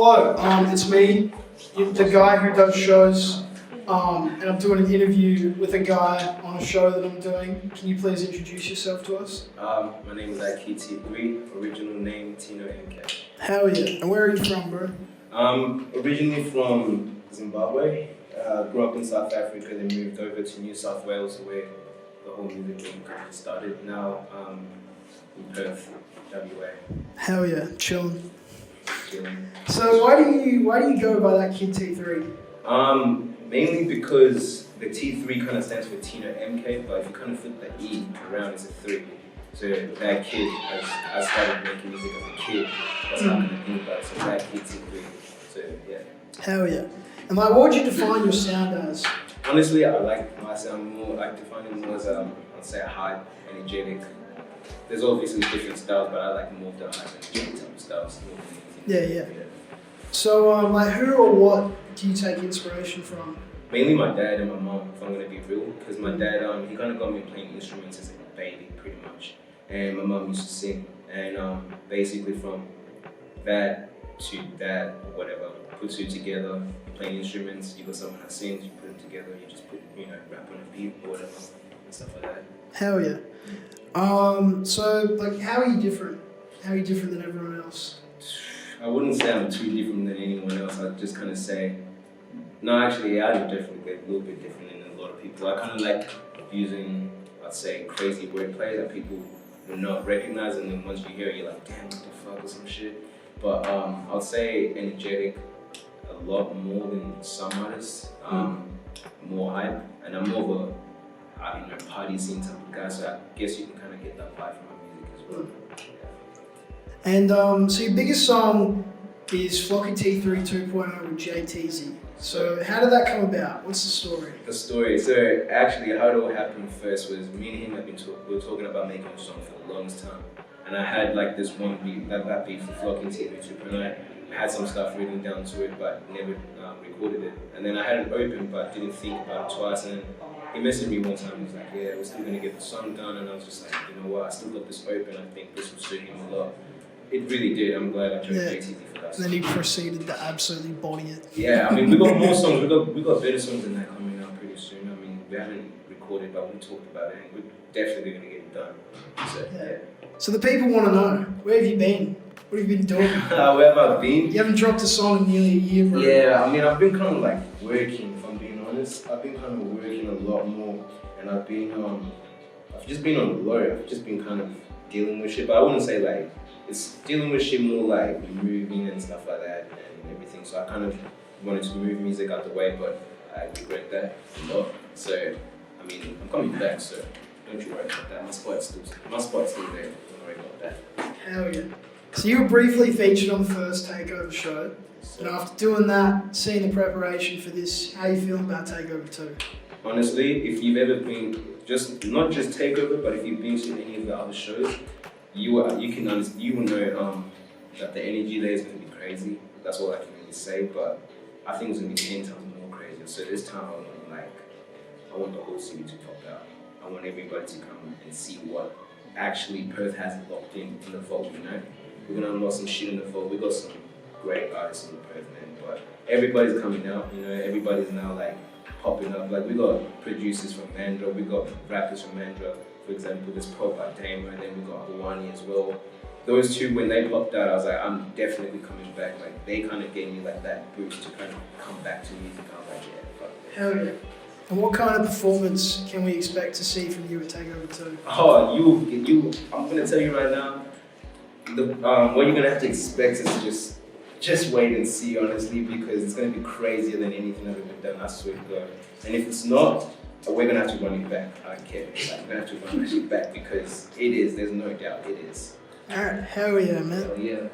Hello, it's me, the guy who does shows, and I'm doing an interview with a guy on a show that I'm doing. Can you please introduce yourself to us? My name is TAKEOVER, original name Tino MK. Hell yeah. And where are you from, bro? Originally from Zimbabwe. Grew up in South Africa, then moved over to New South Wales where the whole music game started. Now in Perth, WA. Hell yeah, chilling. Chilling. So why do you go by that kid T3? Mainly because the T3 kind of stands for Tino MK, but if you kind of flip the E around, it's a 3. So that kid, I started making music as a kid. That's how I kind of think about it. So that kid T3. So yeah. Hell yeah. And like, what would you define your sound as? Honestly, I like my sound more. I define it more as I'd say a high, energetic. There's obviously different styles, but I like more of the high energetic type of styles. Yeah. So like, who or what do you take inspiration from? Mainly my dad and my mom, if I'm gonna be real, because my dad he kind of got me playing instruments as a baby, pretty much, and my mom used to sing, and basically from that to that, or whatever, put two together, playing instruments, you got someone that sings, you put them together, you just put, rap on a beat or whatever, and stuff like that. Hell yeah. So like, how are you different? How are you different than everyone else? I wouldn't say I'm too different than anyone else. I'd just kind of say, no, actually, I am definitely a little bit different than a lot of people. I kind of like using, I'd say, crazy wordplay that people will not recognize, and then once you hear it, you're like, damn, what the fuck, or some shit. But I'd say energetic a lot more than some artists, more hype, and I'm more of a, party scene type of guy, so I guess you can kind of get that vibe from my music as well. And so your biggest song is Flocky T3 2.0 with JTZ. So how did that come about? What's the story? The story. So actually, how it all happened first was me and him have been we were talking about making a song for the longest time, and I had like this one beat, that beat for Flocky T3 2.0. I had some stuff written down to it, but never recorded it. And then I had it open, but didn't think about it twice. And he messaged me one time. He was like, "Yeah, we're still gonna get the song done." And I was just like, "You know what? I still got this open. I think this will suit him a lot." It really did. I'm glad I chose JTZ for that. And then he proceeded to absolutely body it. Yeah, I mean, we got more songs. We got better songs than that coming out pretty soon. I mean, we haven't recorded, but we talked about it, and we're definitely gonna get it done. So yeah. So the people want to know, where have you been? What have you been doing? Where have I been? You haven't dropped a song in nearly a year, bro. Yeah, I mean, I've been kind of like working. If I'm being honest, I've been kind of working a lot more, and I've just been on the low. I've just been kind of dealing with shit, but I wouldn't say like. It's dealing with shit more like moving and stuff like that and everything. So I kind of wanted to move music out the way, but I regret that a lot. So, I mean, I'm coming back, so don't you worry about that. My spot's still there. Don't worry about that. Hell yeah. So you were briefly featured on the first TAKEOVER show. And after doing that, seeing the preparation for this, how are you feeling about TAKEOVER 2? Honestly, if you've ever been, not just TAKEOVER, but if you've been to any of the other shows, you will know that the energy there is going to be crazy. That's all I can really say, but I think it's going to be 10 times more crazy. So this time I want the whole city to pop out. I want everybody to come and see what actually Perth has locked in the vault, We're going to unlock some shit in the vault. We got some great artists in the Perth, man, but everybody's coming out, everybody's now like popping up. Like we got producers from Mandra, we got rappers from Mandra. For example, there's Pop by Damo, and then we got Hawani as well. Those two, when they popped out, I was like, I'm definitely coming back. Like they kind of gave me like that boost to kind of come back to music. I was like, yeah, fuck. Hell yeah. And what kind of performance can we expect to see from you at TAKEOVER 2? Oh, I'm gonna tell you right now, what you're gonna have to expect is just wait and see, honestly, because it's gonna be crazier than anything I've ever done, I swear to God. And if it's not, we're gonna have to run it back. I don't care. Like, we're gonna have to run it back because it is. There's no doubt it is. Alright, hell yeah, man. Hell yeah.